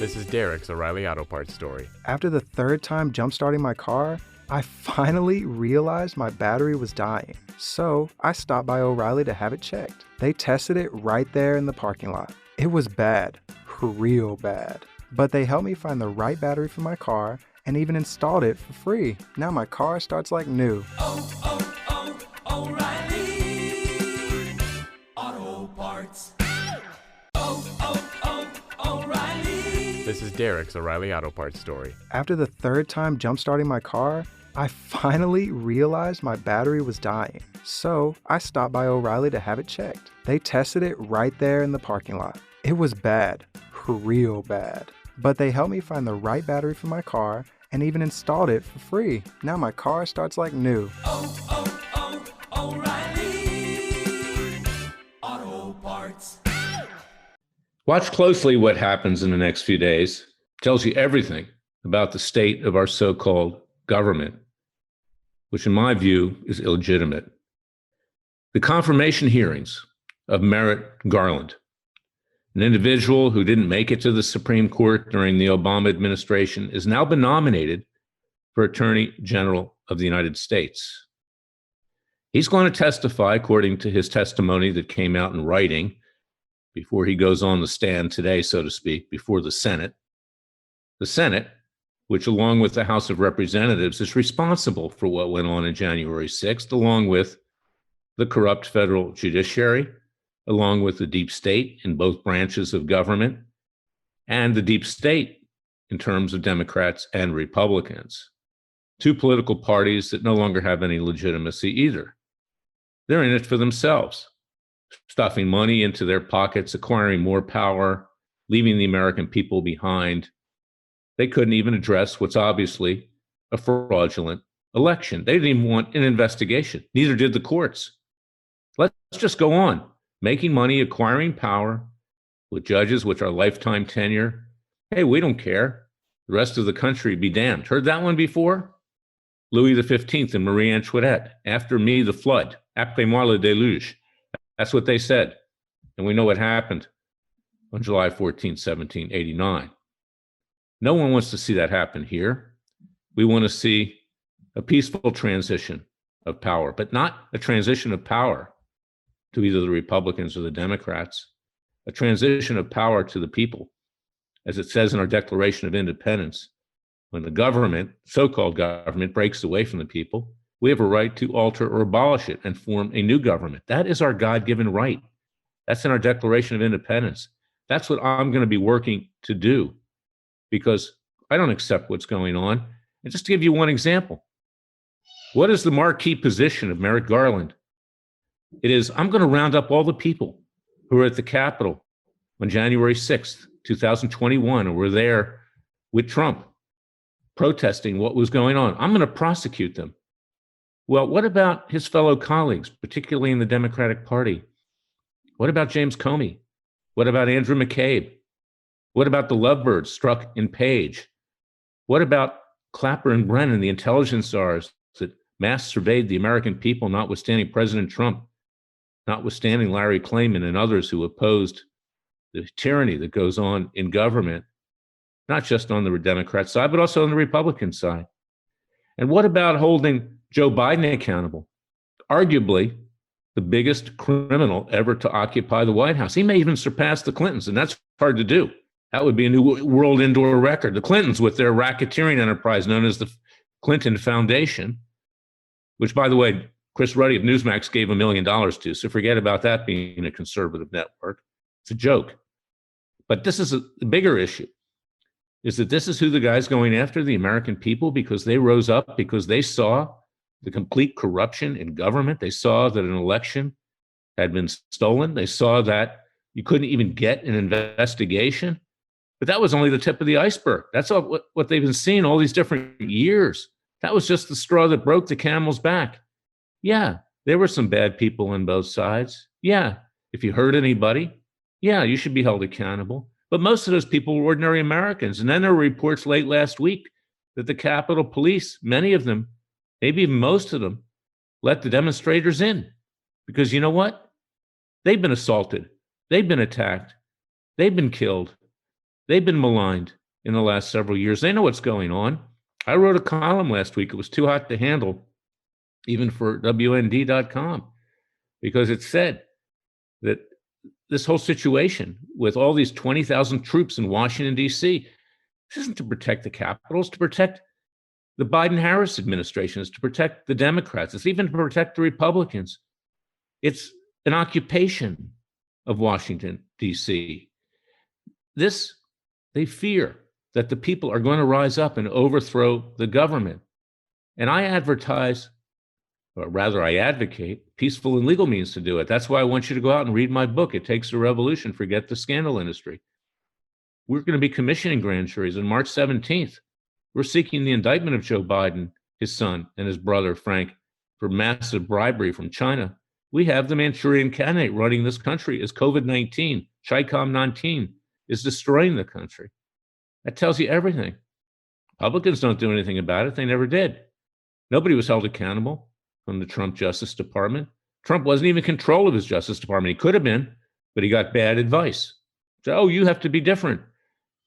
This is Derek's O'Reilly Auto Parts story. After the third time jump-starting my car, I finally realized my battery was dying. So I stopped by O'Reilly to have it checked. They tested it right there in the parking lot. It was bad, real bad. But they helped me find the right battery for my car and even installed it for free. Now my car starts like new. O'Reilly Auto Parts. O'Reilly. This is Derek's O'Reilly Auto Parts story. After the third time jump-starting my car, I finally realized my battery was dying. So I stopped by O'Reilly to have it checked. They tested it right there in the parking lot. It was bad, real bad. But they helped me find the right battery for my car and even installed it for free. Now my car starts like new. O'Reilly Auto Parts. Watch closely what happens in the next few days. It tells you everything about the state of our so-called government, which in my view is illegitimate. The confirmation hearings of Merrick Garland, an individual who didn't make it to the Supreme Court during the Obama administration, has now been nominated for Attorney General of the United States. He's going to testify, according to his testimony that came out in writing before he goes on the stand today, so to speak, before the Senate. The Senate, which along with the House of Representatives is responsible for what went on January 6th, along with the corrupt federal judiciary, along with the deep state in both branches of government, and the deep state in terms of Democrats and Republicans, two political parties that no longer have any legitimacy either. They're in it for themselves, stuffing money into their pockets, acquiring more power, leaving the American people behind. They couldn't even address what's obviously a fraudulent election. They didn't even want an investigation. Neither did the courts. Let's just go on. Making money, acquiring power with judges which are lifetime tenure. Hey, we don't care. The rest of the country be damned. Heard that one before? Louis XV and Marie Antoinette. After me, the flood. Après moi, le déluge. That's what they said. And we know what happened on July 14, 1789. No one wants to see that happen here. We want to see a peaceful transition of power, but not a transition of power to either the Republicans or the Democrats, a transition of power to the people. As it says in our Declaration of Independence, when the government, so-called government, breaks away from the people, we have a right to alter or abolish it and form a new government. That is our God-given right. That's in our Declaration of Independence. That's what I'm going to be working to do, because I don't accept what's going on. And just to give you one example, what is the marquee position of Merrick Garland? It is, I'm going to round up all the people who were at the Capitol on January 6th, 2021, and were there with Trump protesting what was going on. I'm going to prosecute them. Well, what about his fellow colleagues, particularly in the Democratic Party? What about James Comey? What about Andrew McCabe? What about the lovebirds Strzok and Page? What about Clapper and Brennan, the intelligence czars that mass surveyed the American people, notwithstanding President Trump, notwithstanding Larry Klayman and others who opposed the tyranny that goes on in government, not just on the Democrat side, but also on the Republican side? And what about holding Joe Biden accountable? Arguably the biggest criminal ever to occupy the White House. He may even surpass the Clintons, and that's hard to do. That would be a new world indoor record. The Clintons with their racketeering enterprise known as the Clinton Foundation, which, by the way, Chris Ruddy of Newsmax gave $1 million to, so forget about that being a conservative network. It's a joke. But this is a bigger issue, is that this is who the guy's going after, the American people, because they rose up, because they saw the complete corruption in government. They saw that an election had been stolen. They saw that you couldn't even get an investigation. But that was only the tip of the iceberg. That's all what they've been seeing all these different years. That was just the straw that broke the camel's back. Yeah, there were some bad people on both sides. Yeah, if you hurt anybody, yeah, you should be held accountable. But most of those people were ordinary Americans. And then there were reports late last week that the Capitol Police, many of them, maybe even most of them, let the demonstrators in. Because you know what? They've been assaulted. They've been attacked. They've been killed. They've been maligned in the last several years. They know what's going on. I wrote a column last week. It was too hot to handle, even for WND.com, because it said that this whole situation with all these 20,000 troops in Washington, D.C., this isn't to protect the Capitol, it's to protect the Biden-Harris administration, it's to protect the Democrats, it's even to protect the Republicans. It's an occupation of Washington, D.C. They fear that the people are going to rise up and overthrow the government. And I advertise, or rather I advocate, peaceful and legal means to do it. That's why I want you to go out and read my book, It Takes a Revolution, Forget the Scandal Industry. We're going to be commissioning grand juries on March 17th. We're seeking the indictment of Joe Biden, his son, and his brother, Frank, for massive bribery from China. We have the Manchurian candidate running this country as COVID-19, Chi-Com-19, is destroying the country. That tells you everything. Republicans don't do anything about it. They never did. Nobody was held accountable from the Trump Justice Department. Trump wasn't even in control of his Justice Department. He could have been, but he got bad advice. So, you have to be different.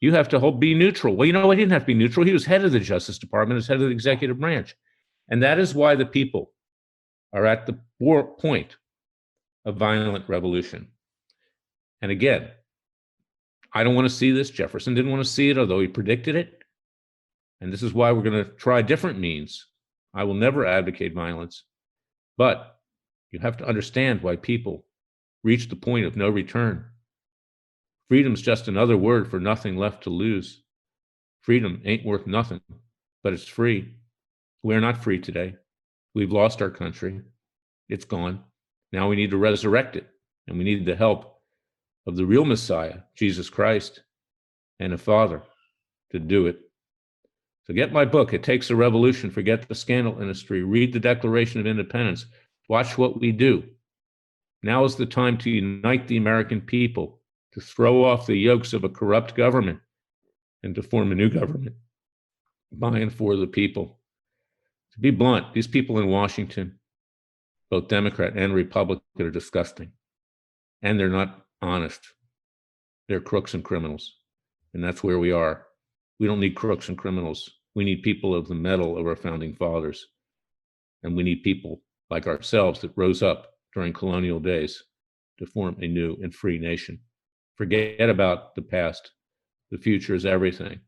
You have to be neutral. Well, you know what? He didn't have to be neutral. He was head of the Justice Department, as head of the executive branch. And that is why the people are at the point of violent revolution. And again, I don't want to see this. Jefferson didn't want to see it, although he predicted it. And this is why we're going to try different means. I will never advocate violence, but you have to understand why people reach the point of no return. Freedom is just another word for nothing left to lose. Freedom ain't worth nothing, but it's free. We're not free today. We've lost our country. It's gone. Now we need to resurrect it, and we need the help of the real Messiah, Jesus Christ, and a Father to do it. So get my book, It Takes a Revolution, Forget the Scandal Industry. Read the Declaration of Independence. Watch what we do. Now is the time to unite the American people, to throw off the yokes of a corrupt government, and to form a new government by and for the people. To be blunt, these people in Washington, both Democrat and Republican, are disgusting. And they're not honest. They're crooks and criminals. And that's where we are. We don't need crooks and criminals. We need people of the mettle of our founding fathers. And we need people like ourselves that rose up during colonial days to form a new and free nation. Forget about the past. The future is everything.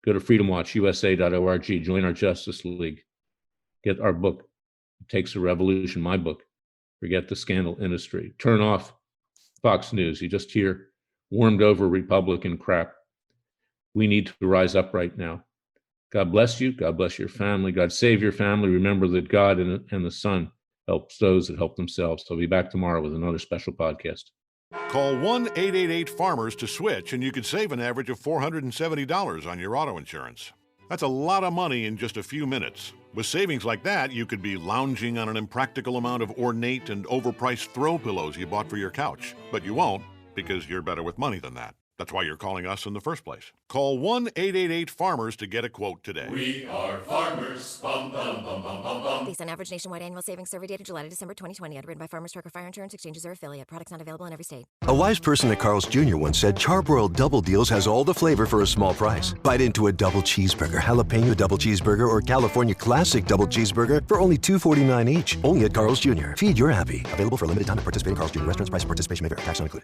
Go to freedomwatchusa.org, join our Justice League. Get our book, It Takes a Revolution, my book, Forget the Scandal Industry. Turn off Fox News. You just hear warmed over Republican crap. We need to rise up right now. God bless you. God bless your family. God save your family. Remember that God and the Son helps those that help themselves. I'll be back tomorrow with another special podcast. Call 1-888-FARMERS to switch, and you could save an average of $470 on your auto insurance. That's a lot of money in just a few minutes. With savings like that, you could be lounging on an impractical amount of ornate and overpriced throw pillows you bought for your couch. But you won't, because you're better with money than that. That's why you're calling us in the first place. Call 1-888-FARMERS to get a quote today. We are farmers. Bum, bum, bum, bum, bum, bum. Based on average nationwide annual savings survey data July to December 2020, underwritten by Farmers Trucker Fire Insurance Exchanges or affiliate. Products not available in every state. A wise person at Carl's Jr. once said Charbroiled Double Deals has all the flavor for a small price. Bite into a double cheeseburger, jalapeno double cheeseburger, or California Classic double cheeseburger for only $2.49 each. Only at Carl's Jr. Feed your happy. Available for a limited time at participating Carl's Jr. restaurants. Price and participation may vary. Tax not included.